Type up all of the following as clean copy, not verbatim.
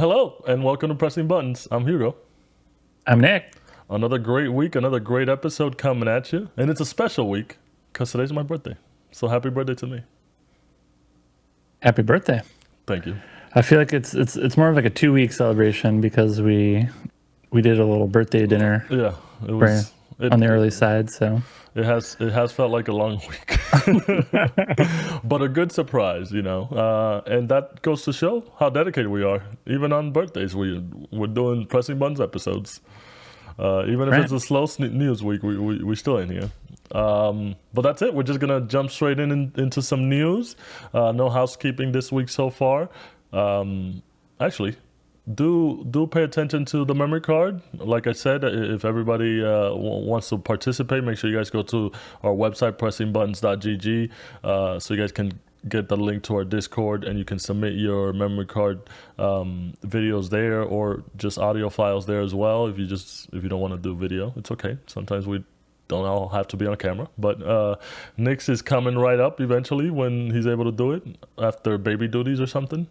Hello and welcome to Pressing Buttons. I'm Hugo. I'm Nick. Another great week, another great episode coming at you. And it's a special week because today's my birthday. So happy birthday to me. Happy birthday. Thank you. I feel like it's more of like a 2 week celebration because we did a little birthday dinner Yeah, it right was it on the early side. So it has felt like a long week. But a good surprise. And that goes to show how dedicated we are. Even on birthdays, we're doing Pressing Buttons episodes. Even if right. it's a slow news week, we still in here. But that's it. We're just gonna jump straight into some news. No housekeeping this week so far. Actually, do pay attention to the memory card. Like I said, if everybody wants to participate, make sure you guys go to our website pressingbuttons.gg, so you guys can get the link to our Discord and you can submit your memory card videos there, or just audio files there as well. If you don't want to do video, it's okay. Sometimes we don't all have to be on camera, but Nick's is coming right up eventually when he's able to do it after baby duties or something.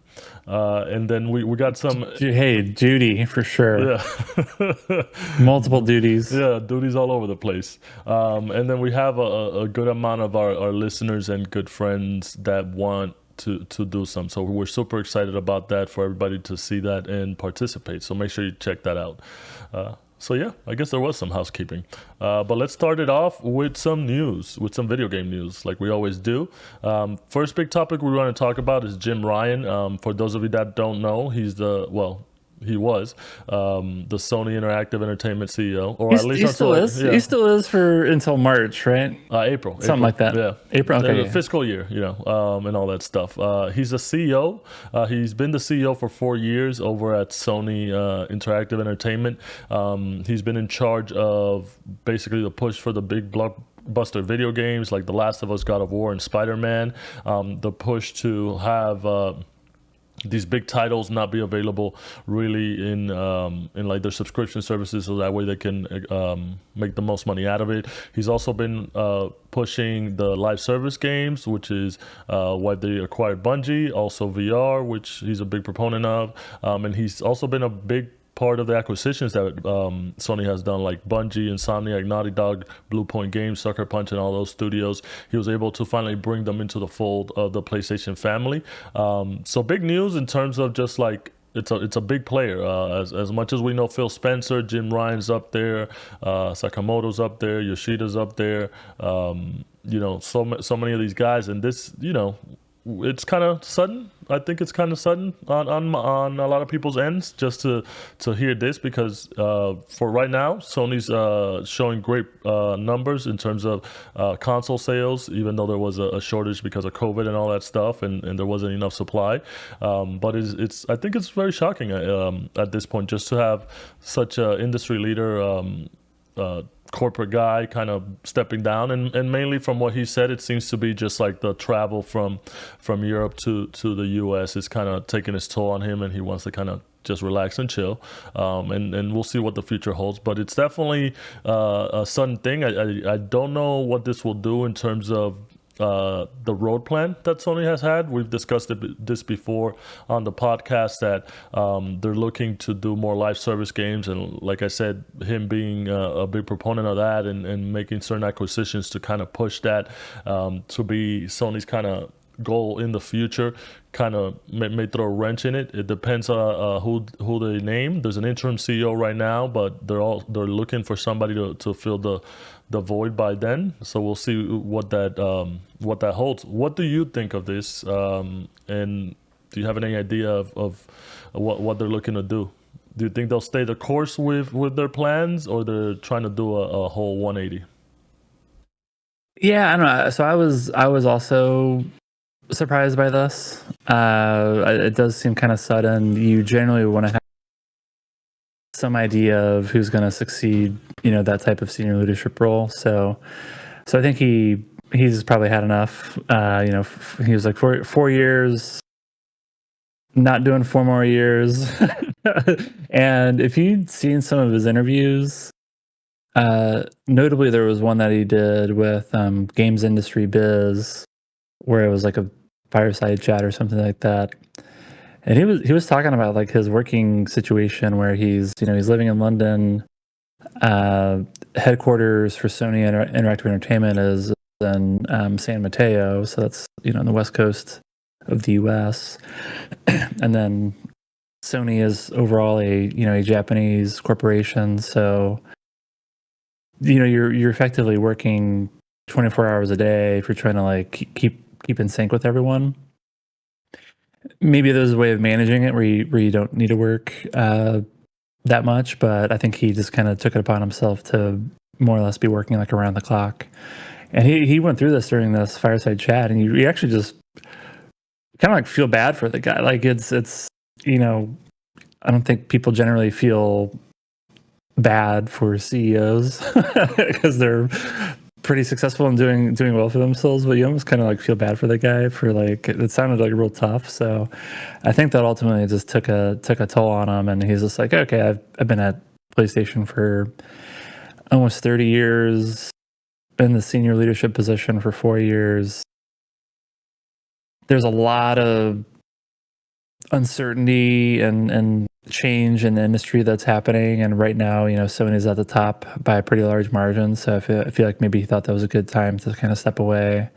And then we got some. Hey, duty for sure. Yeah. Multiple duties. Yeah, duties all over the place. And then we have a good amount of our listeners and good friends that want to do some. So we're super excited about that, for everybody to see that and participate. So make sure you check that out. So yeah, I guess there was some housekeeping. But let's start it off with some news, with some video game news, like we always do. First big topic we want to talk about is Jim Ryan. For those of you that don't know, he was the Sony Interactive Entertainment CEO, or at least He until still is. yeah, He still is for until March, right? Something April, like that. yeah, April. the Okay. fiscal year, and all that stuff. He's a CEO. He's been the CEO for 4 years over at Sony Interactive Entertainment. He's been in charge of basically the push for the big blockbuster video games like The Last of Us, God of War, and Spider-Man. The push to have these big titles not be available really in like their subscription services, so that way they can make the most money out of it. He's also been pushing the live service games, which is why they acquired Bungie, also VR, which he's a big proponent of, and he's also been a big part of the acquisitions that Sony has done, like Bungie, Insomniac, Naughty Dog, Blue Point Games, Sucker Punch, and all those studios. He was able to finally bring them into the fold of the PlayStation family. So big news in terms of just like it's a big player. As much as we know, Phil Spencer, Jim Ryan's up there, Sakamoto's up there, Yoshida's up there. So many of these guys, and this, it's kind of sudden. I think it's kind of sudden on a lot of people's ends just to hear this, because for right now, Sony's showing great numbers in terms of console sales, even though there was a shortage because of COVID and all that stuff, and there wasn't enough supply. But it's I think it's very shocking at this point, just to have such an industry leader. Corporate guy kind of stepping down, and mainly from what he said, it seems to be just like the travel from Europe to the US is kind of taking its toll on him, and he wants to kind of just relax and chill, and we'll see what the future holds. But it's definitely a sudden thing. I don't know what this will do in terms of the road plan that Sony has had. We've discussed this before on the podcast, that they're looking to do more live service games. And like I said, him being a big proponent of that, and making certain acquisitions to kind of push that to be Sony's kind of goal in the future, kind of may throw a wrench in it. It depends on who they name. There's an interim CEO right now, but they're looking for somebody to fill the void by then. So we'll see what that holds. What do you think of this? And do you have any idea of what they're looking to do? Do you think they'll stay the course with their plans, or they're trying to do a whole 180? Yeah, I don't know. So I was also surprised by this. It does seem kind of sudden. You generally want to have some idea of who's going to succeed, that type of senior leadership role. So I think he's probably had enough. He was like 4 years, not doing 4 more years. And if you'd seen some of his interviews, notably there was one that he did with Games Industry Biz, where it was like a fireside chat or something like that. And he was talking about like his working situation where he's living in London. Uh, Headquarters for Sony Interactive Entertainment is in San Mateo, so that's on the west coast of the U.S. And then Sony is overall a Japanese corporation, so you're effectively working 24 hours a day if you're trying to like keep in sync with everyone. Maybe there's a way of managing it where you don't need to work that much, but I think he just kind of took it upon himself to more or less be working like around the clock. And he went through this during this fireside chat, and you actually just kind of like feel bad for the guy. Like it's I don't think people generally feel bad for CEOs because they're pretty successful and doing well for themselves, but you almost kind of like feel bad for the guy for like it sounded like real tough. So I think that ultimately just took a toll on him, and he's just like, okay, I've been at PlayStation for almost 30 years, been in the senior leadership position for 4 years. There's a lot of uncertainty and change in the industry that's happening, and right now Sony's at the top by a pretty large margin, so I feel like maybe he thought that was a good time to kind of step away.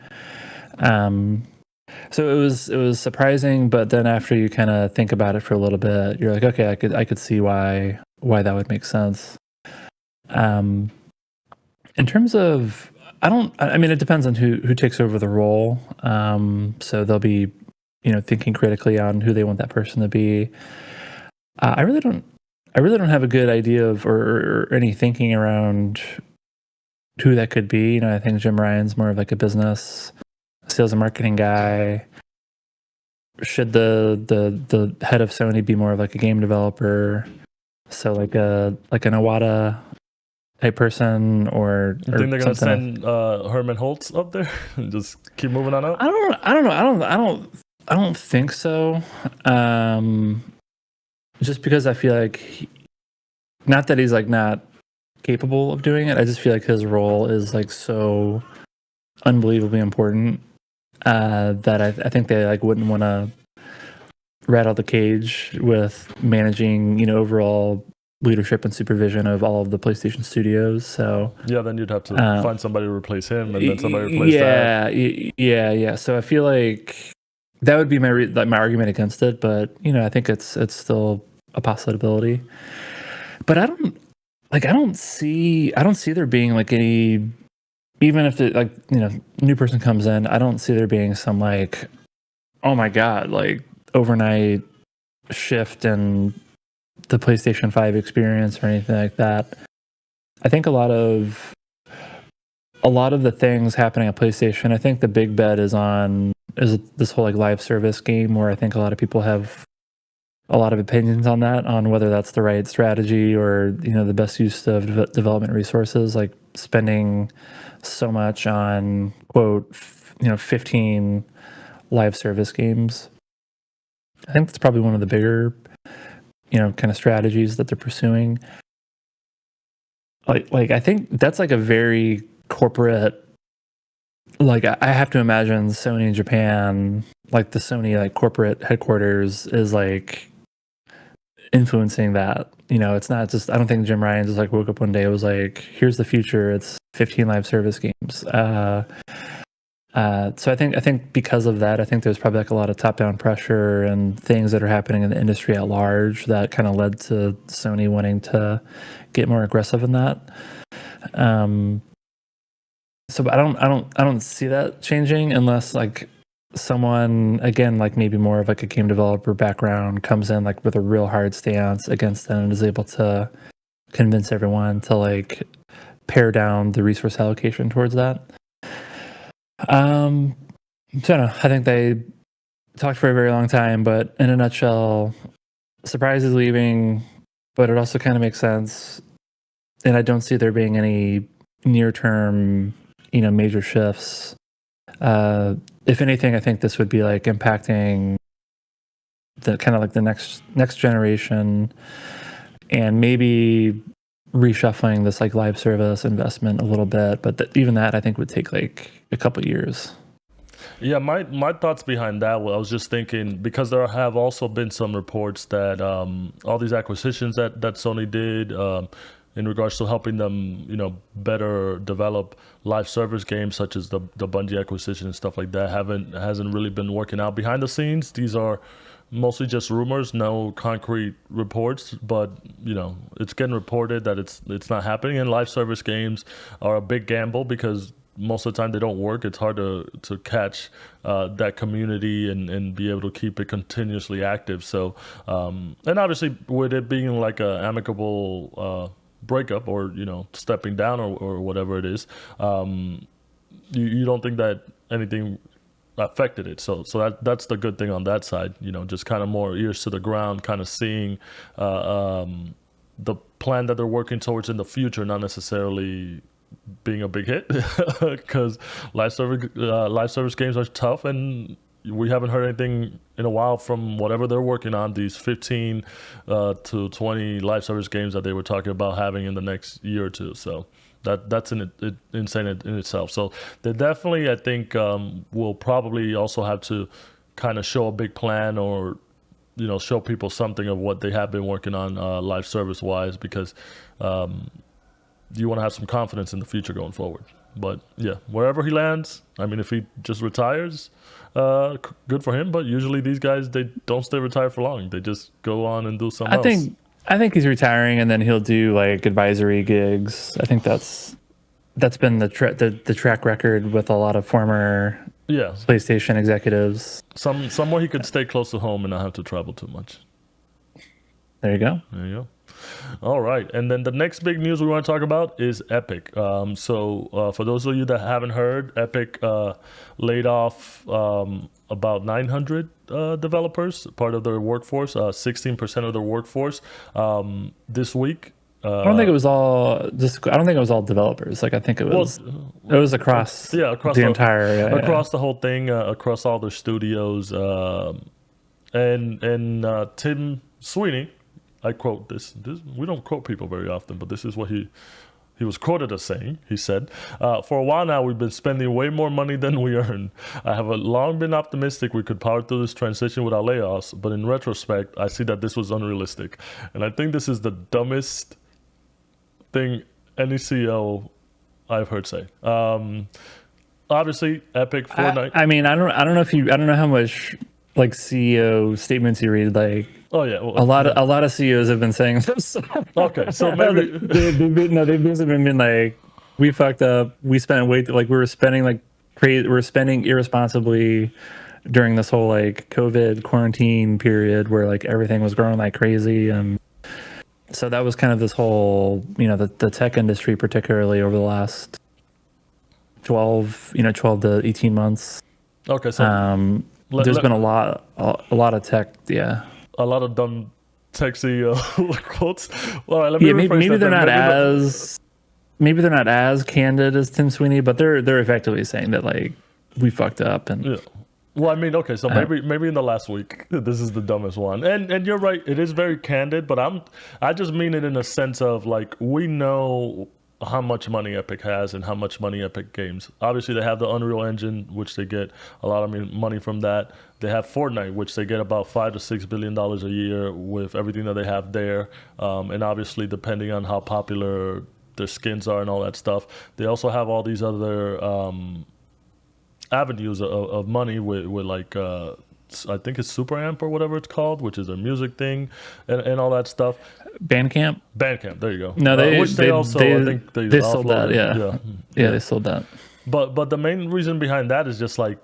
So it was surprising, but then after you kind of think about it for a little bit, you're like, okay, I could see why that would make sense. In terms of, I mean, it depends on who takes over the role. So they'll be thinking critically on who they want that person to be. I really don't have a good idea of or any thinking around who that could be. I think Jim Ryan's more of like a business sales and marketing guy. Should the head of Sony be more of like a game developer? So like an Iwata type person, or You think they're gonna something. send Herman Holtz up there and just keep moving on up? I don't know. I don't think so. Just because I feel like not that he's like not capable of doing it. I just feel like his role is like so unbelievably important that I think they like wouldn't want to rattle the cage with managing overall leadership and supervision of all of the PlayStation studios. So Yeah, then you'd have to find somebody to replace him, and then somebody replace that. yeah. So I feel like that would be my argument against it, but I think it's still a possibility. But I don't see there being like any, even if the like new person comes in, I don't see there being some like, oh my god, like overnight shift in the PlayStation 5 experience or anything like that. I think a lot of the things happening at PlayStation, I think the big bet is this whole like live service game, where I think a lot of people have a lot of opinions on that, on whether that's the right strategy or the best use of development resources, like spending so much on quote 15 live service games. I think that's probably one of the bigger kind of strategies that they're pursuing. Like I think that's like a very corporate, like I have to imagine Sony in Japan, like the Sony like corporate headquarters is like influencing that. It's not just, I don't think Jim Ryan just like woke up one day, it was like, here's the future, it's 15 live service games. So I think because of that, I think there's probably like a lot of top-down pressure and things that are happening in the industry at large that kind of led to Sony wanting to get more aggressive in that. So I don't see that changing unless like someone, again, like maybe more of like a game developer background, comes in like with a real hard stance against them and is able to convince everyone to like pare down the resource allocation towards that. So I don't know. I think they talked for a very long time, but in a nutshell, Surprise is leaving, but it also kind of makes sense. And I don't see there being any near-term, major shifts. If anything, I think this would be like impacting the kind of like the next generation, and maybe reshuffling this like live service investment a little bit. But even that, I think, would take like a couple years. Yeah, my thoughts behind that. Well, I was just thinking because there have also been some reports that all these acquisitions that Sony did in regards to helping them, better develop live service games such as the Bungie acquisition and stuff like that haven't hasn't really been working out behind the scenes. These are mostly just rumors, no concrete reports, but it's getting reported that it's not happening. And live service games are a big gamble because most of the time they don't work. It's hard to catch that community and be able to keep it continuously active. So, and obviously with it being like a amicable breakup or stepping down or whatever it is, you don't think that anything affected it. So that's the good thing on that side. Just kind of more ears to the ground, kind of seeing the plan that they're working towards in the future, not necessarily being a big hit because live service games are tough, and we haven't heard anything in a while from whatever they're working on, these 15 to 20 live service games that they were talking about having in the next year or two. So that's insane in itself. So they definitely, I think, will probably also have to kind of show a big plan or show people something of what they have been working on live service wise, because you want to have some confidence in the future going forward. But yeah, wherever he lands, I mean, if he just retires, good for him. But usually these guys, they don't stay retired for long. They just go on and do something else. I think he's retiring, and then he'll do like advisory gigs. I think that's been the track record with a lot of former PlayStation executives. Somewhere he could stay close to home and not have to travel too much. There you go. There you go. All right, and then the next big news we want to talk about is Epic. So for those of you that haven't heard, Epic laid off about 900 developers, part of their workforce, 16% of their workforce this week. I don't think it was all developers. Like I think it was across the entire across the whole thing, across all their studios, and Tim Sweeney. I quote this. We don't quote people very often, but this is what he was quoted as saying. He said, "For a while now, we've been spending way more money than we earn. I have long been optimistic we could power through this transition without layoffs, but in retrospect, I see that this was unrealistic." And I think this is the dumbest thing any CEO I've heard say. Obviously, Epic, Fortnite. I mean, I don't know how much like CEO statements you read. Like, oh yeah, well, a lot of CEOs have been saying this. Okay, so maybe they've basically been like, we fucked up. We spent we were spending like crazy. We were spending irresponsibly during this whole like COVID quarantine period where like everything was growing like crazy, and so that was kind of this whole the tech industry, particularly over the last 12 to 18 months. Okay, so there's been a lot of tech, a lot of dumb tech CEO quotes. All right, let me maybe they're not as candid as Tim Sweeney, but they're effectively saying that like we fucked up. And yeah. Well, I mean, okay, so maybe in the last week, this is the dumbest one, and you're right, it is very candid, but I just mean it in a sense of like we know how much money Epic has and how much money Epic Games. Obviously, they have the Unreal Engine, which they get a lot of money from that. They have Fortnite, which they get about $5 to $6 billion a year with everything that they have there. And obviously, depending on how popular their skins are and all that stuff, they also have all these other avenues of money with like I think it's Super Amp or whatever it's called, which is a music thing and all that stuff. Bandcamp, there you go. No, I think they sold that. Yeah, they sold that. But the main reason behind that is just like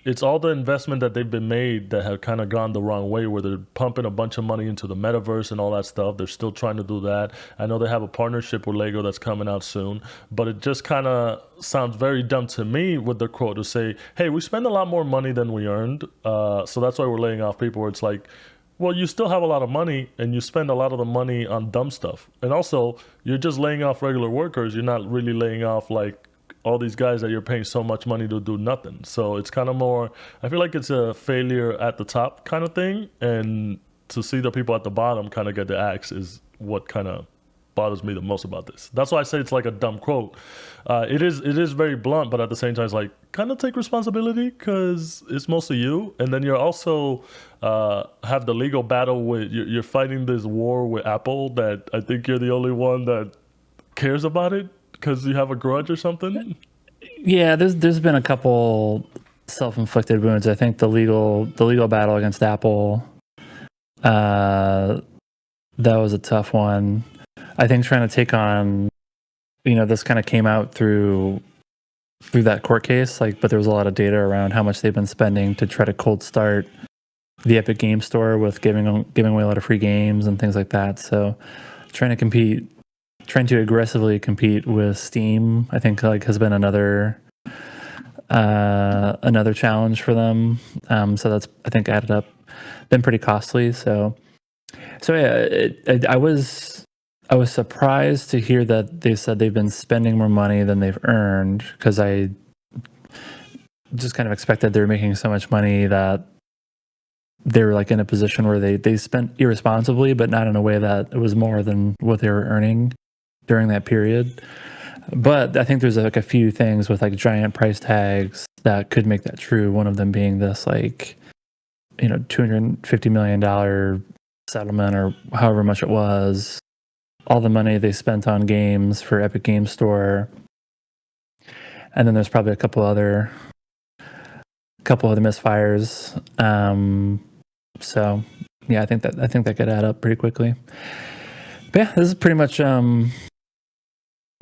it's all the investment that they've been made that have kind of gone the wrong way, where they're pumping a bunch of money into the metaverse and all that stuff. They're still trying to do that. I know they have a partnership with Lego that's coming out soon, but it just kind of sounds very dumb to me with the quote to say, hey, we spend a lot more money than we earned, so that's why we're laying off people. Where it's like, well, you still have a lot of money and you spend a lot of the money on dumb stuff. And also, you're just laying off regular workers. You're not really laying off like all these guys that you're paying so much money to do nothing. So it's kind of more, I feel like it's a failure at the top kind of thing. And to see the people at the bottom kind of get the axe is what kind of bothers me the most about this. That's why I say it's like a dumb quote. It is very blunt, but at the same time, it's like kind of take responsibility because it's mostly you, and then you're also have the legal battle with you're fighting this war with Apple that I think you're the only one that cares about it because you have a grudge or something. Yeah, there's been a couple self-inflicted wounds. I think the legal battle against Apple, uh, that was a tough one. I think trying to take on, this kind of came out through that court case, like, but there was a lot of data around how much they've been spending to try to cold start the Epic Game Store with giving away a lot of free games and things like that. So trying to aggressively compete with Steam, I think like has been another challenge for them. So that's, I think, added up, been pretty costly. So yeah, I was surprised to hear that they said they've been spending more money than they've earned, because I just kind of expected they were making so much money that they were like in a position where they spent irresponsibly, but not in a way that it was more than what they were earning during that period. But I think there's like a few things with like giant price tags that could make that true. One of them being this like, $250 million settlement, or however much it was, all the money they spent on games for Epic Game Store. And then there's probably a couple other misfires. So yeah, I think that could add up pretty quickly. But yeah, this is pretty much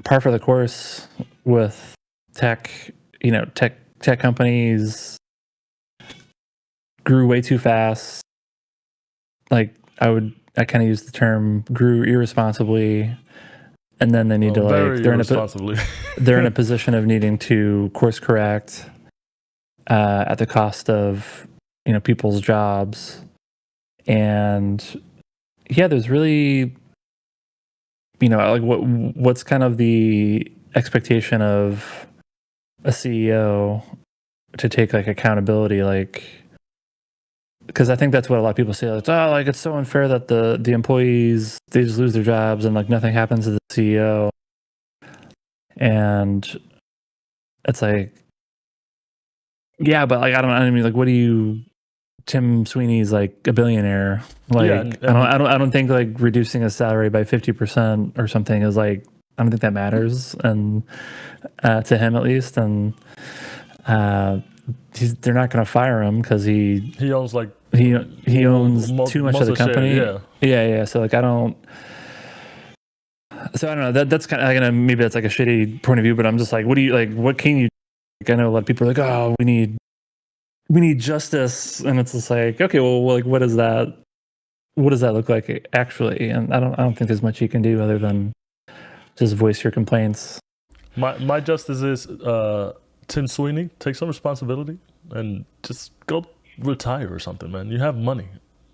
par for the course with tech. Tech companies grew way too fast. Like I kind of use the term grew irresponsibly, and then they need to Very they're irresponsibly. they're in a position of needing to course correct at the cost of people's jobs. And yeah, there's really like what's kind of the expectation of a CEO to take like accountability, like, because I think that's what a lot of people say, like, oh, like it's so unfair that the employees, they just lose their jobs and like nothing happens to the CEO. And it's like, yeah, but like I mean, like, what do you? Tim Sweeney's like a billionaire. Like, Yeah, I don't think like reducing his salary by 50% or something is like, I don't think that matters, and to him at least. And they're not going to fire him because he owns like owns too much of the company. Share, yeah. So like I don't know. That's kind of like, maybe that's like a shitty point of view, but I'm just like, what do you like? What can you? Like, I know a lot of people are like, oh, we need justice, and it's just like, okay, well, like, what does that look like actually? And I don't think there's much you can do other than just voice your complaints. My justice is Tim Sweeney, take some responsibility and just go retire or something, man. You have money.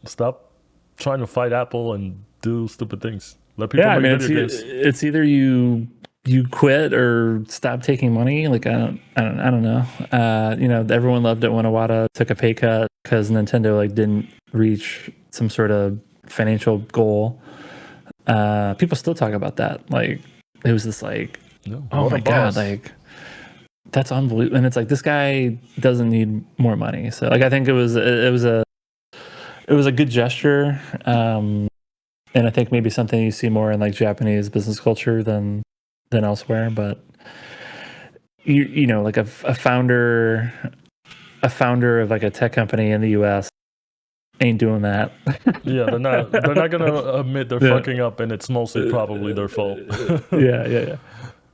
Stop trying to fight Apple and do stupid things. Let people make video games. It's either you quit or stop taking money. Like I don't know. Everyone loved it when Iwata took a pay cut because Nintendo like didn't reach some sort of financial goal. People still talk about that. Like it was this like, oh my god, like that's unbelievable. And it's like, this guy doesn't need more money. So like I think it was a good gesture. And I think maybe something you see more in like Japanese business culture than elsewhere. But like a founder of like a tech company in the US ain't doing that. Yeah, they're not gonna admit they're fucking up, and it's mostly probably their fault. Yeah.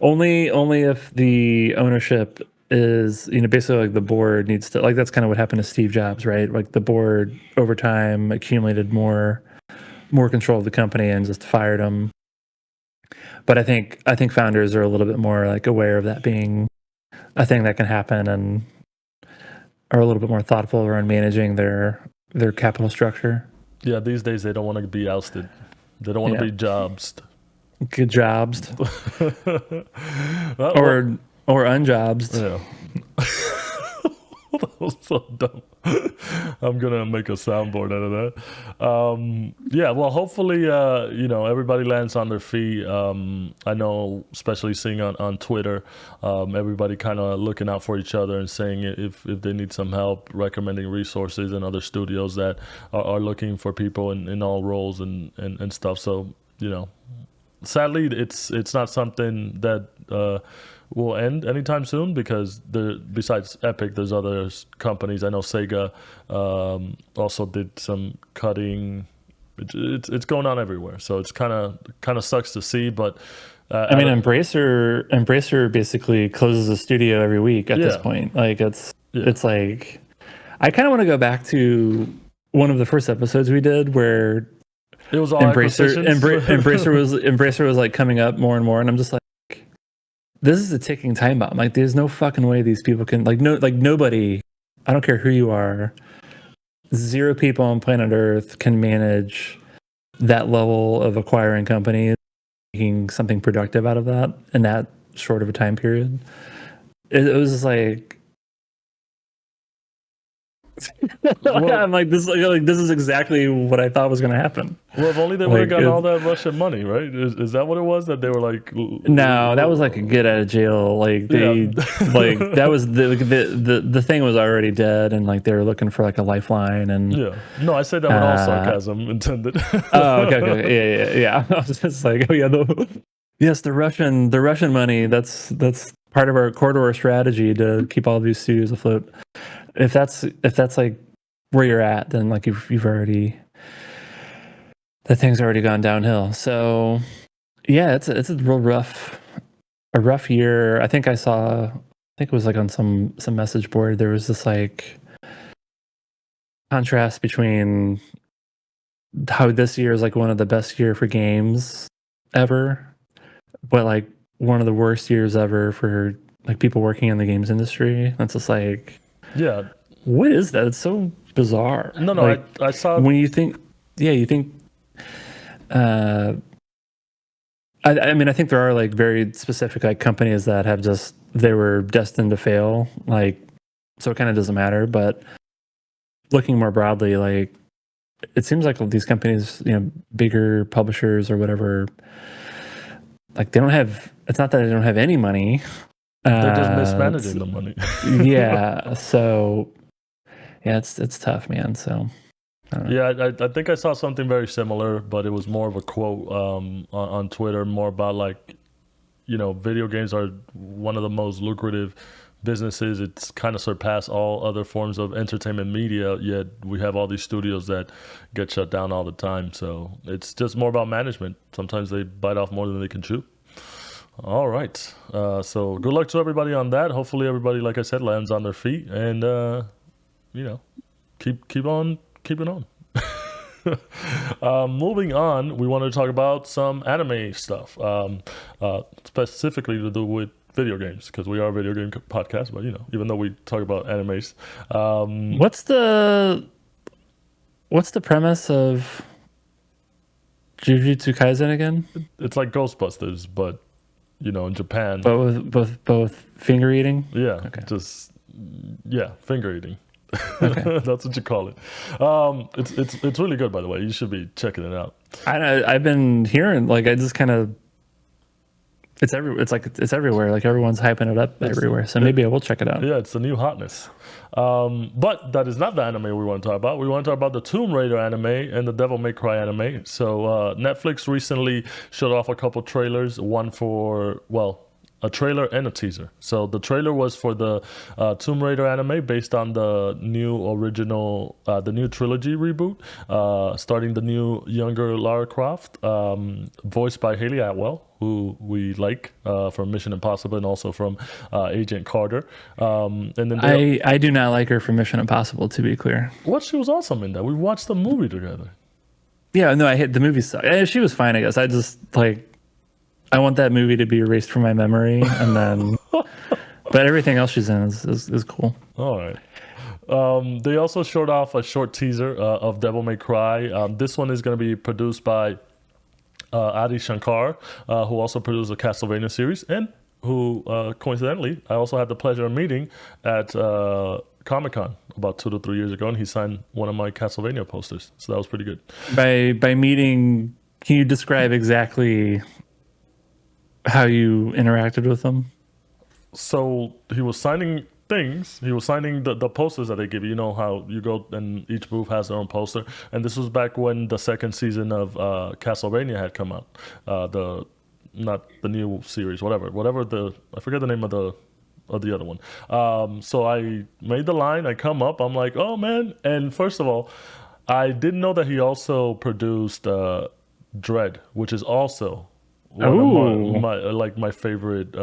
Only if the ownership is, basically like the board needs to, like, that's kind of what happened to Steve Jobs, right? Like the board over time accumulated more control of the company and just fired him. But I think founders are a little bit more like aware of that being a thing that can happen, and are a little bit more thoughtful around managing their capital structure. Yeah, these days they don't want to be ousted. They don't want to be jobsed. Good jobs. Or unjobs. Yeah. That was so dumb. I'm gonna make a soundboard out of that. Yeah, well, hopefully, everybody lands on their feet. I know, especially seeing on Twitter, everybody kind of looking out for each other and saying if they need some help, recommending resources and other studios that are looking for people in all roles and stuff. So, sadly, it's not something that will end anytime soon because besides Epic, there's other companies. I know Sega also did some cutting. It's going on everywhere, so it's kind of sucks to see. But I mean, Embracer basically closes a studio every week at this point. Like it's like I kind of want to go back to one of the first episodes we did where it was all Embracer was like coming up more and more, and I'm just like, this is a ticking time bomb. Like, there's no fucking way these people can nobody. I don't care who you are. 0 people on planet Earth can manage that level of acquiring companies, making something productive out of that in that short of a time period. It was just like. I'm like this. Like this is exactly what I thought was going to happen. Well, if only they would have gotten all that Russian money, right? Is that what it was? That they were like? No, that was like a get out of jail. Like they, like that was the thing was already dead, and like they were looking for like a lifeline. And no, I said that with all sarcasm intended. Oh, okay, yeah. I was just like, oh yeah, yes, the Russian money. That's part of our corridor strategy to keep all these studios afloat. If that's like where you're at, then like you've already, the thing's already gone downhill. So yeah, it's a real rough year. I think it was like on some message board there was this like contrast between how this year is like one of the best year for games ever, but like one of the worst years ever for like people working in the games industry. That's just like, yeah, what is that? It's so bizarre. No, like, I saw when you think I mean, I think there are like very specific like companies that have they were destined to fail, like, so it kind of doesn't matter. But looking more broadly, like, it seems like these companies, bigger publishers or whatever, like they don't have. It's not that they don't have any money. They're just mismanaging the money. Yeah. So yeah, it's tough, man. So. Yeah, I think I saw something very similar, but it was more of a quote on Twitter, more about like, video games are one of the most lucrative businesses. It's kind of surpassed all other forms of entertainment media, yet we have all these studios that get shut down all the time. So it's just more about management. Sometimes they bite off more than they can chew. All right. So good luck to everybody on that. Hopefully everybody, like I said, lands on their feet and, keep on keeping on. Moving on, we want to talk about some anime stuff, specifically to do with video games, because we are a video game podcast, but even though we talk about animes. What's the premise of Jujutsu Kaisen again? It's like Ghostbusters, but in Japan. But with both finger eating? Yeah, okay. Finger eating. Okay. That's what you call it. It's really good, by the way. You should be checking it out. I've been hearing, like, I just kind of, it's everywhere. Like, everyone's hyping it up everywhere. So maybe I will check it out. Yeah, it's the new hotness. But that is not the anime we want to talk about. We want to talk about the Tomb Raider anime and the Devil May Cry anime. So Netflix recently showed off a couple trailers. One for, a trailer and a teaser. So the trailer was for the Tomb Raider anime based on the new original, the new trilogy reboot, starting the new younger Lara Croft, voiced by Haley Atwell, who we like from Mission Impossible and also from Agent Carter. And then I do not like her from Mission Impossible, to be clear. What? She was awesome in that. We watched the movie together. Yeah, no, I hate the movie. She was fine, I guess. I just I want that movie to be erased from my memory, and then, but everything else she's in is cool. All right. They also showed off a short teaser of Devil May Cry. This one is going to be produced by Adi Shankar, who also produced the Castlevania series, and who, coincidentally, I also had the pleasure of meeting at Comic-Con about 2 to 3 years ago, and he signed one of my Castlevania posters. So that was pretty good. By meeting, can you describe exactly how you interacted with them? So he was signing things. He was signing the posters that they give you. You know how you go and each booth has their own poster. And this was back when the second season of Castlevania had come out. The not the new series, whatever the I forget the name of the other one. So I made the line. I come up. I'm like, oh man! And first of all, I didn't know that he also produced Dread, which is also one of Oh, my favorite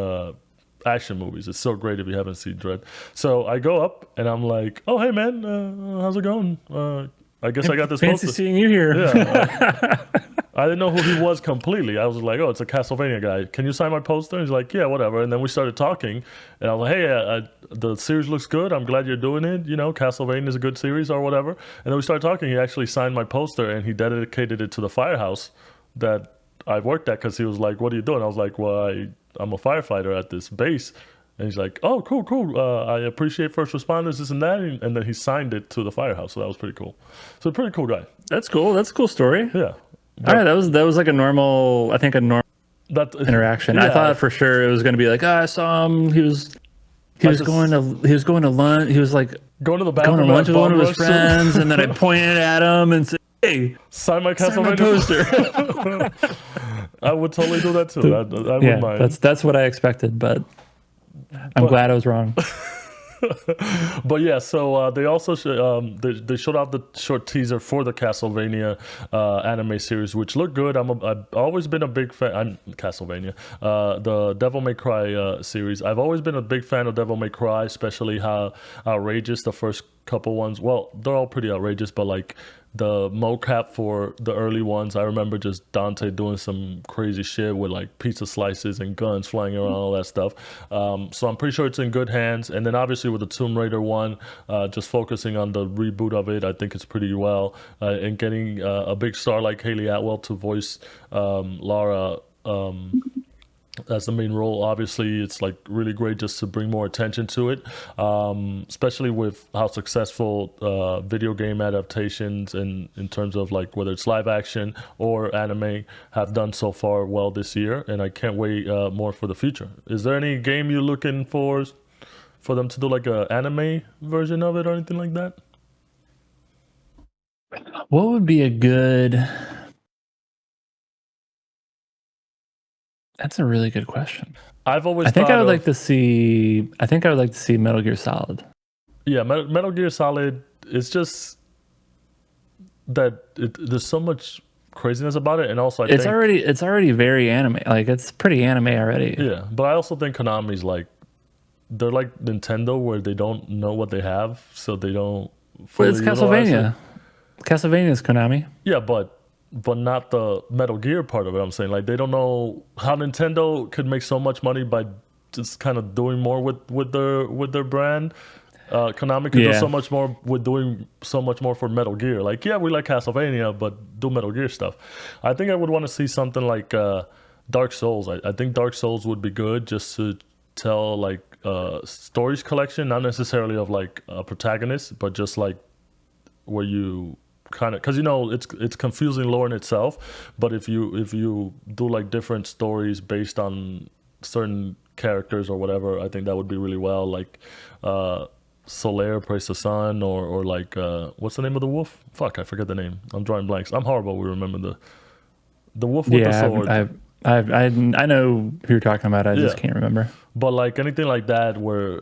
action movies. It's so great if you haven't seen Dread. So I go up and I'm like, oh hey man, how's it going? I guess I got this fancy poster. seeing you here. Yeah, I didn't know who he was completely. I was like, oh, it's a Castlevania guy. Can you sign my poster? He's like, yeah, whatever. And then we started talking, and I was like, hey, the series looks good. I'm glad you're doing it. You know, Castlevania is a good series or whatever. And then we started talking. He actually signed my poster, and he dedicated it to the firehouse that I worked at, because he was like, what are you doing? I was like, well, I'm a firefighter at this base. And he's like, oh, cool. I appreciate first responders, this and that. And then he signed it to the firehouse. So that was pretty cool. So pretty cool guy. That's cool. That's a cool story. Yeah. All right, that was like a normal, I think a normal That interaction. I thought for sure it was going to be like, oh, I saw him. He was going to lunch. He was like going to the going to bathroom, lunch with one of his rush, friends, and then I pointed at him and said, "Hey, sign my sign my Castlevania poster." I would totally do that too. I wouldn't mind. That's what I expected, but I'm glad I was wrong. But yeah, so they also they showed out the short teaser for the Castlevania anime series, which looked good. I've always been a big fan. Castlevania, the Devil May Cry series. I've always been a big fan of Devil May Cry, especially how outrageous the first couple ones. Well, they're all pretty outrageous, but like the mocap for the early ones, I remember just Dante doing some crazy shit with like pizza slices and guns flying around, all that stuff. So I'm pretty sure it's in good hands. And then obviously with the Tomb Raider one, just focusing on the reboot of it, I think it's pretty well. And getting a big star like Haley Atwell to voice Lara as the main role, obviously it's like really great just to bring more attention to it, especially with how successful video game adaptations and in terms of like whether it's live action or anime have done so far well this year, and I can't wait more for the future. Is there any game you're looking for them to do like a anime version of it or anything like that? What would be a good? That's a really good question. I've always I think I would thought like to see. I think I would like to see Metal Gear Solid. yeah, Metal Gear Solid. It's just that there's so much craziness about it, and also I think It's already very anime. Like it's pretty anime already. yeah, but I also think Konami's like they're like Nintendo, where they don't know what they have, so they don't But fully it's utilize it. Castlevania. Castlevania is Konami. Yeah, but not the Metal Gear part of it. I'm saying like they don't know how Nintendo could make so much money by just kind of doing more with their brand. Konami could do Yeah. so much more with doing so much more for Metal Gear. Like, yeah, we like Castlevania, but do Metal Gear stuff. I think I would want to see something like Dark Souls. I think Dark Souls would be good just to tell like stories collection, not necessarily of like a protagonist, but just like where you kind of, because you know it's confusing lore in itself, but if you do like different stories based on certain characters or whatever, I think that would be really well, like Solaire praise the sun, or like what's the name of the wolf? Fuck, I forget the name. I'm drawing blanks. I'm horrible. We remember the wolf with the sword. I know who you're talking about. I just can't remember. But like anything like that, where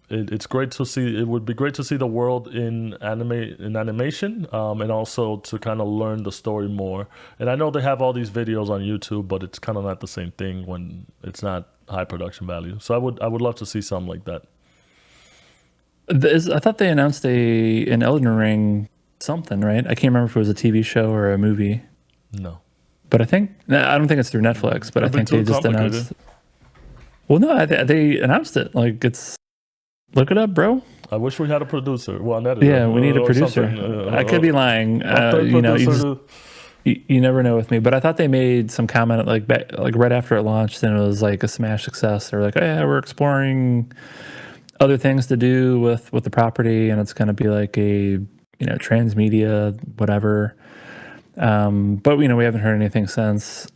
it's great to see. It would be great to see the world in animation, and also to kind of learn the story more. And I know they have all these videos on YouTube, but it's kind of not the same thing when it's not high production value. So I would love to see something like that. I thought they announced an Elden Ring something, right? I can't remember if it was a TV show or a movie. No, But I don't think it's through Netflix, but I think they just complicated. announced. Well, no, they announced it. Like look it up, bro. I wish we had a producer. Well, an editor. Yeah, we need a or producer. something. I could be lying. A third You know, producer you never know with me. But I thought they made some comment like right after it launched, and it was like a smash success. They're like, oh, yeah, we're exploring other things to do with the property, and it's going to be like a transmedia whatever. But we haven't heard anything since.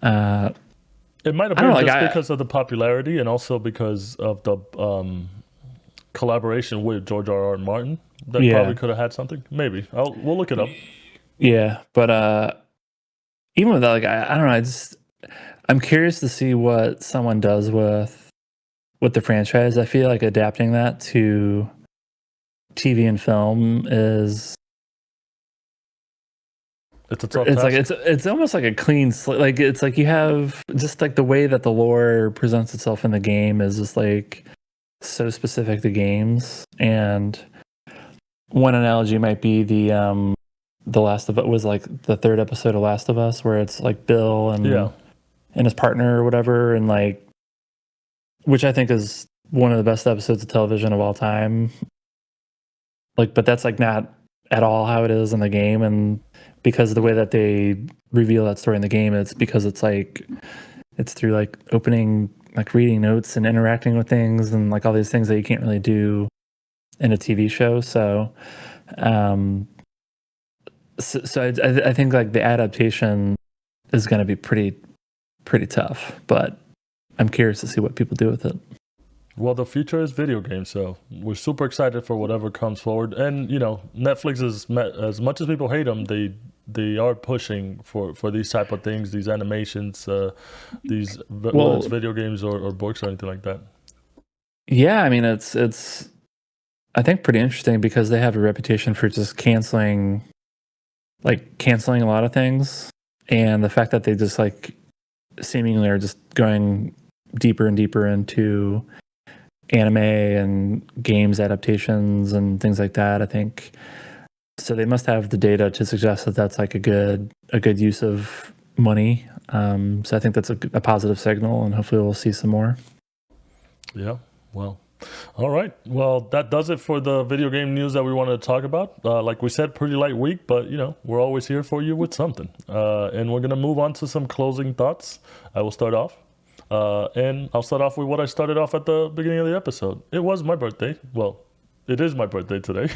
It might have I don't been know, like just because of the popularity and also because of the collaboration with George R. R. Martin. That probably yeah, could have had something. Maybe we'll look it up. yeah. But even with that, like I don't know, I'm curious to see what someone does with the franchise. I feel like adapting that to TV and film is It's a tough it's like task. it's almost like a clean slate. Like it's like you have just like the way that the lore presents itself in the game is just like so specific to games. And one analogy might be the Last of Us was like the third episode of Last of Us, where it's like Bill Yeah, and his partner or whatever, and like which I think is one of the best episodes of television of all time. Like, but that's like not at all how it is in the game, and because of the way that they reveal that story in the game, it's because it's through like opening, like reading notes and interacting with things and like all these things that you can't really do in a TV show. Um, I think like the adaptation is going to be pretty tough, but I'm curious to see what people do with it. well, the future is video games, so we're super excited for whatever comes forward. And Netflix is as much as people hate them, they are pushing for these type of things, these animations, whether it's Well, video games or books or anything like that. yeah, I mean it's I think pretty interesting because they have a reputation for just canceling a lot of things, and the fact that they just like seemingly are just going deeper and deeper into anime and games adaptations and things like that. I think so. They must have the data to suggest that that's like a good use of money. So I think that's a positive signal, and hopefully we'll see some more. Yeah. Well. All right. Well, that does it for the video game news that we wanted to talk about. Like we said, pretty light week, but we're always here for you with something. And we're gonna move on to some closing thoughts. I will start off. And I'll start off with what I started off at the beginning of the episode. It was my birthday. Well, it is my birthday today,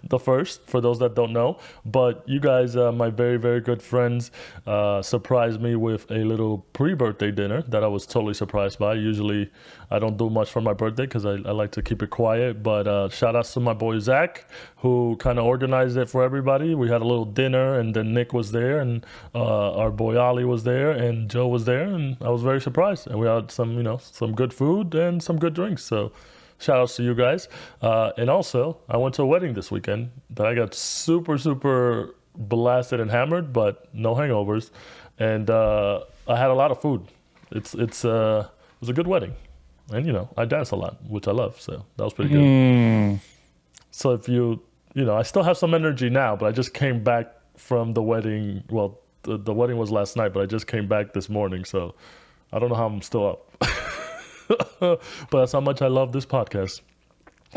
the first, for those that don't know. But you guys, my very, very good friends, surprised me with a little pre-birthday dinner that I was totally surprised by. Usually, I don't do much for my birthday because I like to keep it quiet. But shout outs to my boy Zach, who kind of organized it for everybody. We had a little dinner, and then Nick was there, and our boy Ali was there, and Joe was there, and I was very surprised. And we had some good food and some good drinks. So shout outs to you guys. And also, I went to a wedding this weekend that I got super, super blasted and hammered, but no hangovers. And I had a lot of food. It was a good wedding. And, I dance a lot, which I love. So that was pretty good. So if I still have some energy now, but I just came back from the wedding. Well, the wedding was last night, but I just came back this morning. So I don't know how I'm still up. But that's how much I love this podcast.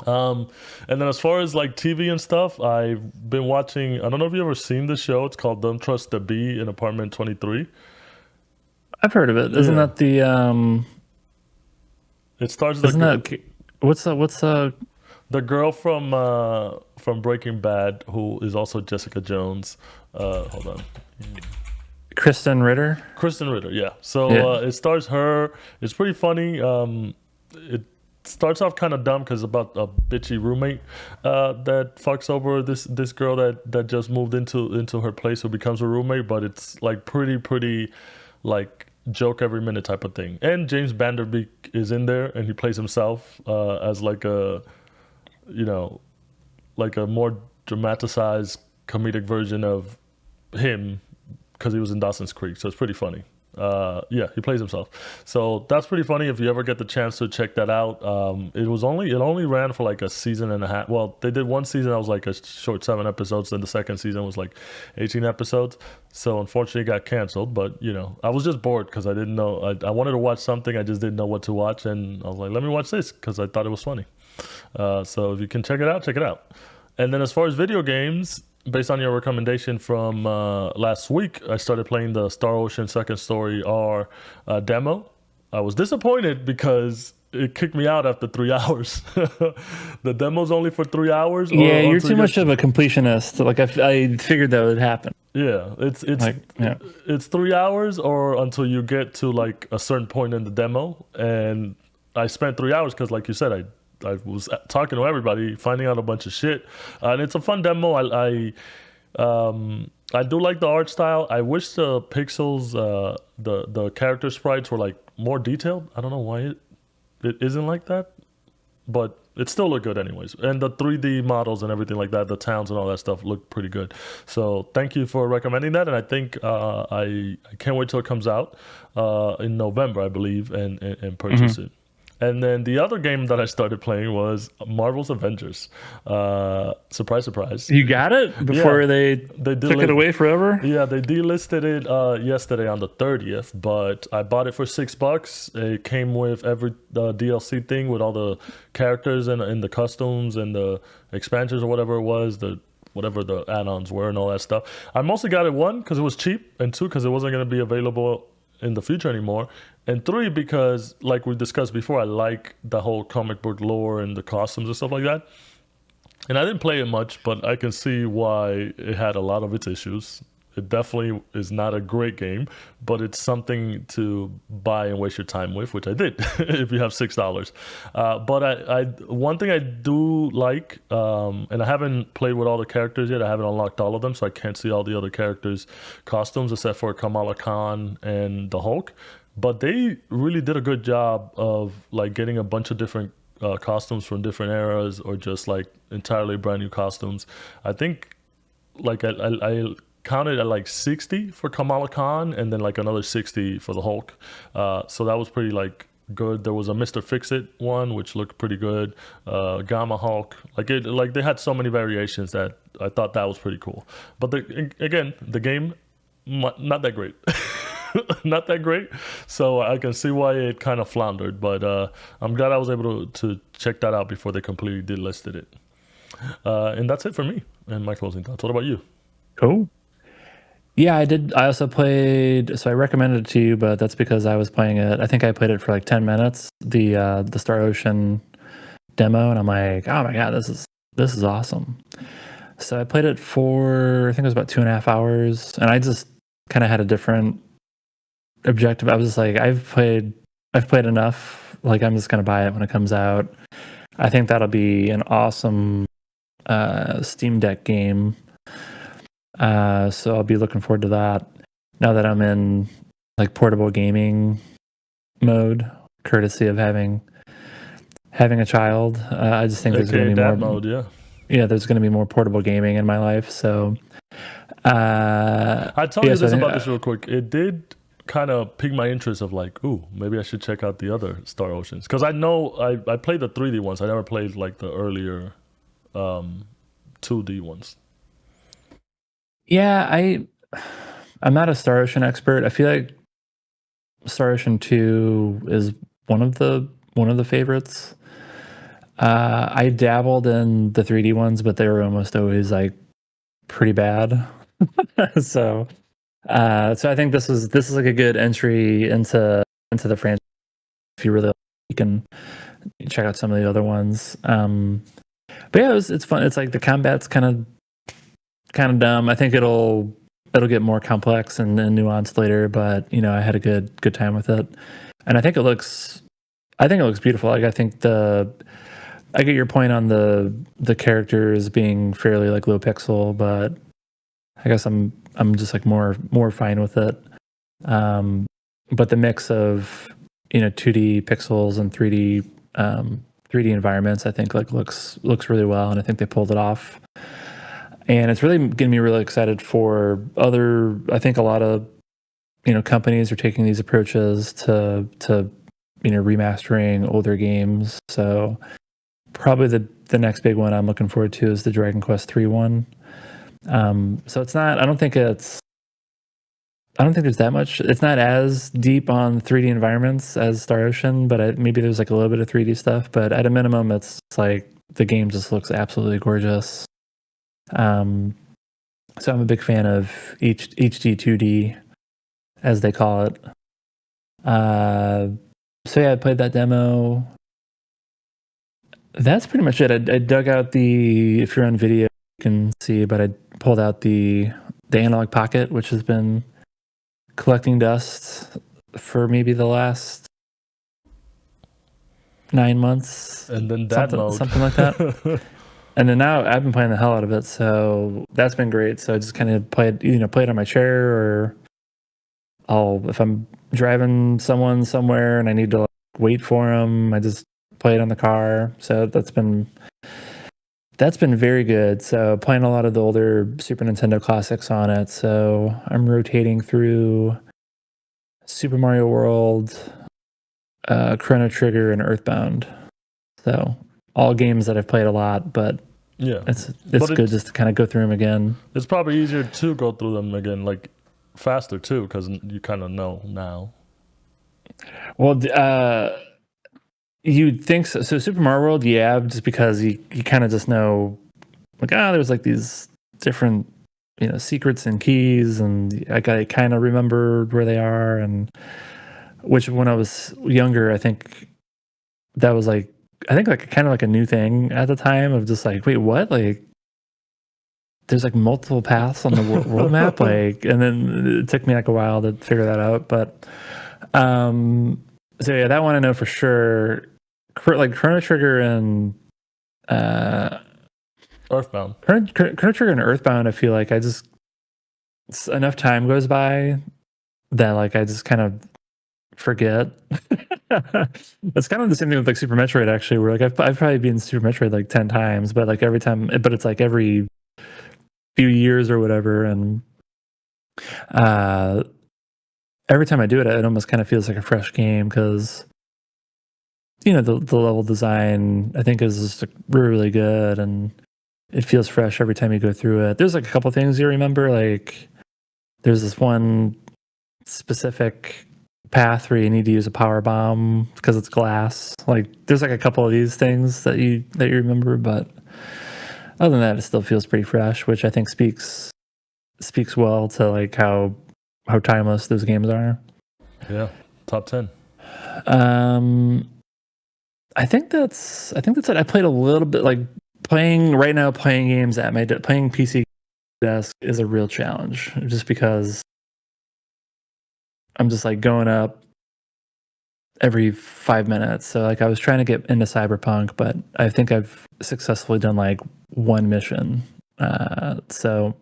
And then as far as like TV and stuff, I've been watching. I don't know if you ever seen the show. It's called Don't Trust the Bee in Apartment 23. I've heard of it. Isn't Yeah, that the it stars isn't that the girl from Breaking Bad, who is also Jessica Jones. Hold on, Kristen Ritter? Kristen Ritter. Yeah. So Yeah. it stars her. It's pretty funny. It starts off kind of dumb because about a bitchy roommate that fucks over this girl that just moved into her place, who becomes a roommate. But it's like pretty like joke every minute type of thing. And James Vanderbeek is in there, and he plays himself as like you know like a more dramatized comedic version of him because he was in Dawson's Creek. So it's pretty funny. Yeah, he plays himself. So that's pretty funny. If you ever get the chance to check that out, it only ran for like a season and a half. Well, they did one season that was like a short 7 episodes. Then the second season was like 18 episodes. So unfortunately, it got canceled. But I was just bored because I didn't know. I wanted to watch something. I just didn't know what to watch, and I was like, let me watch this because I thought it was funny. So if you can check it out, check it out. And then as far as video games, based on your recommendation from last week, I started playing the Star Ocean Second Story R demo. I was disappointed because it kicked me out after 3 hours. The demo's only for 3 hours, Yeah, or you're until you too much get of a completionist. Like I figured that would happen. yeah, Like yeah, it's 3 hours or until you get to like a certain point in the demo. And I spent 3 hours because, like you said, I was talking to everybody, finding out a bunch of shit, and it's a fun demo. I do like the art style. I wish the pixels, the character sprites were like more detailed. I don't know why it isn't like that, but it still looked good anyways. And the 3D models and everything like that, the towns and all that stuff look pretty good. So thank you for recommending that. And I think I can't wait till it comes out in November, I believe, and purchase hmm it. And then the other game that I started playing was Marvel's Avengers. Surprise, surprise. you got it Yeah, before they they took it did. away forever. Yeah, they delisted it yesterday on the 30th, but I bought it for $6. It came with every DLC thing with all the characters and the costumes and the expansions or whatever it was, the whatever the add-ons were and all that stuff. I mostly got it, one because it was cheap, and two because it wasn't going to be available in the future anymore, and three because, like we discussed before, I like the whole comic book lore and the costumes and stuff like that. And I didn't play it much, but I can see why it had a lot of its issues. It definitely is not a great game, but it's something to buy and waste your time with, which I did if you have $6. But one thing I do like, and I haven't played with all the characters yet. I haven't unlocked all of them, so I can't see all the other characters' costumes except for Kamala Khan and the Hulk. But they really did a good job of like getting a bunch of different costumes from different eras, or just like entirely brand new costumes. I think like I counted at like 60 for Kamala Khan, and then like another 60 for the Hulk. So that was pretty like good. There was a Mr. Fix-It one which looked pretty good. Gamma Hulk, like they had so many variations that I thought that was pretty cool. But again, the game not that great. Not that great. So I can see why it kind of floundered, but I'm glad I was able to check that out before they completely delisted it. And that's it for me and my closing thoughts. What about you? Cool. Yeah, I did. I also played. So I recommended it to you, but that's because I was playing it. I think I played it for like 10 minutes. The Star Ocean demo, and I'm like, oh my god, this is awesome. So I played it for I think it was about 2.5 hours, and I just kind of had a different objective. I was just like, I've played enough. Like I'm just gonna buy it when it comes out. I think that'll be an awesome Steam Deck game. So I'll be looking forward to that. Now that I'm in like portable gaming mode, courtesy of having a child, I just think there's going AKA to be more. dad mode, yeah. Yeah, there's going to be more portable gaming in my life. So, I tell yeah. you So I this think about this real quick. It did kind of pique my interest of like, ooh, maybe I should check out the other Star Oceans, because I know I played the 3D ones. I never played like the earlier um, 2D ones. yeah, I'm not a Star Ocean expert. I feel like Star Ocean 2 is one of the favorites. I dabbled in the 3D ones, but they were almost always like pretty bad. so so I think this is like a good entry into the franchise. If you really like, you can check out some of the other ones. But yeah, it's fun. It's like the combat's kind of dumb. I think it'll get more complex and nuanced later, but I had a good time with it. And I think it looks beautiful. Like I get your point on the characters being fairly like low pixel, but I guess I'm just like more fine with it. Um, but the mix of 2D pixels and 3D environments, I think like looks really well, and I think they pulled it off. And it's really getting me really excited for other. I think a lot of companies are taking these approaches to remastering older games. So probably the next big one I'm looking forward to is the Dragon Quest 3 one. So it's not. I don't think there's that much. It's not as deep on 3D environments as Star Ocean, but maybe there's like a little bit of 3D stuff. But at a minimum, it's like the game just looks absolutely gorgeous. Um, so I'm a big fan of HD 2D, as they call it. Uh, So yeah, I played that demo. That's pretty much it. I dug out the, if you're on video, you can see, but I pulled out the analog pocket, which has been collecting dust for maybe the last 9 months, And then dad mode. something like that. And then now I've been playing the hell out of it, so that's been great. So I just kind of play it on my chair, or if I'm driving someone somewhere and I need to like, wait for them, I just play it on the car. So that's been very good. So playing a lot of the older Super Nintendo classics on it. So I'm rotating through Super Mario World, Chrono Trigger, and Earthbound. So all games that I've played a lot, but Yeah, it's but good just to kind of go through them again. it's probably easier to go through them again, like faster too, because you kind of know now. Well, you'd think so. So Super Mario World, yeah, just because you kind of just know, like, there's like these different, secrets and keys, and I kind of remembered where they are, and which when I was younger, I think that was like, like kind of like a new thing at the time of just like, wait, what? Like, there's like multiple paths on the world map, like, and then it took me like a while to figure that out, but so yeah, that one I know for sure. Like Chrono Trigger and Earthbound. Chrono Trigger and Earthbound, I feel like enough time goes by that like I just kind of forget. It's kind of the same thing with like Super Metroid, actually, where like I've probably been Super Metroid like 10 times, but like every time, but it's like every few years or whatever, and uh every time I do it, it almost kind of feels like a fresh game because the level design I think is just like really, really good, and it feels fresh every time you go through it. There's like a couple things you remember, like there's this one specific path where you need to use a power bomb because it's glass. Like there's like a couple of these things that you remember, but other than that, it still feels pretty fresh, which I think speaks well to like how timeless those games are. Yeah, top 10. I think that's it. I played a little bit, like playing games at my playing PC desk is a real challenge, just because I'm just like going up every 5 minutes. So like I was trying to get into Cyberpunk, but I think I've successfully done like one mission. So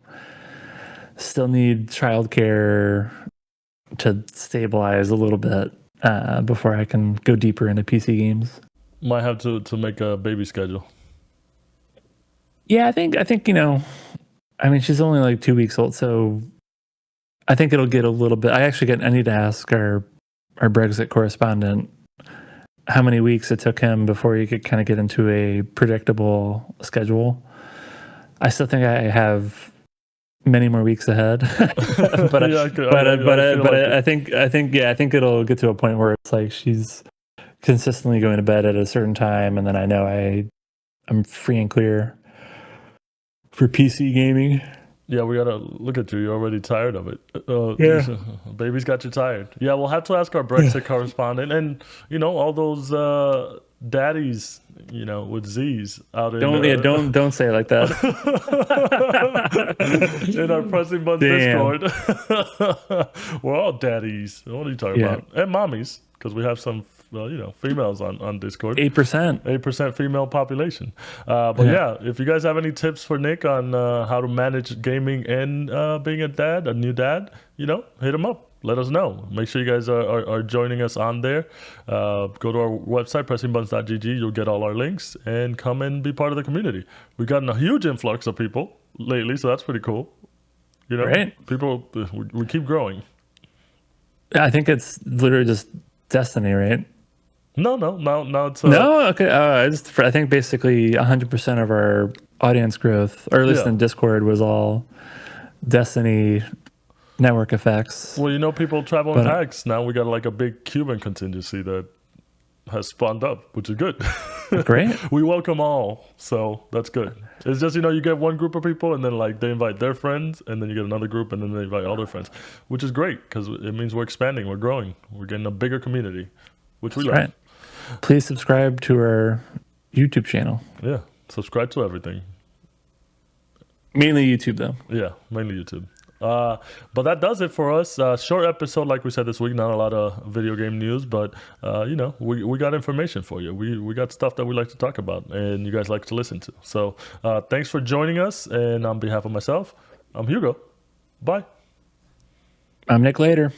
still need childcare to stabilize a little bit before I can go deeper into PC games. Might have to make a baby schedule. Yeah, I think I mean, she's only like 2 weeks old, so I think it'll get a little bit. I need to ask our Brexit correspondent how many weeks it took him before he could kind of get into a predictable schedule. I still think I have many more weeks ahead, but I think I think it'll get to a point where it's like she's consistently going to bed at a certain time, and then I know I'm free and clear for PC gaming. Yeah, we gotta look at you. You're already tired of it. Yeah. Baby's got you tired. Yeah, we'll have to ask our Brexit correspondent and all those daddies, with Z's out in. Don't say it like that. In our Pressing Buns Damn. Discord, we're all daddies. What are you talking about? And mommies, because we have some females on Discord. 8%. 8% female population. But yeah, if you guys have any tips for Nick on how to manage gaming and being a new dad, hit him up. Let us know. Make sure you guys are joining us on there. Go to our website, pressingbuttons.gg. You'll get all our links and come and be part of the community. We've gotten a huge influx of people lately, so that's pretty cool. Right. People, we keep growing. I think it's literally just destiny, right? No, it's no. Okay, I think basically 100% of our audience growth, or at least in Discord, was all Destiny network effects. Well, people travel in packs. Now we got like a big Cuban contingency that has spawned up, which is good. Great. We welcome all, so that's good. It's just you get one group of people, and then like they invite their friends, and then you get another group, and then they invite all their friends, which is great because it means we're expanding, we're growing, we're getting a bigger community. which we That's love. right. Please subscribe to our YouTube channel. Yeah, subscribe to everything. Mainly YouTube, though. Yeah, mainly YouTube. But that does it for us. Short episode, like we said this week. Not a lot of video game news, but we got information for you. We got stuff that we like to talk about, and you guys like to listen to. So thanks for joining us. And on behalf of myself, I'm Hugo. Bye. I'm Nick Later.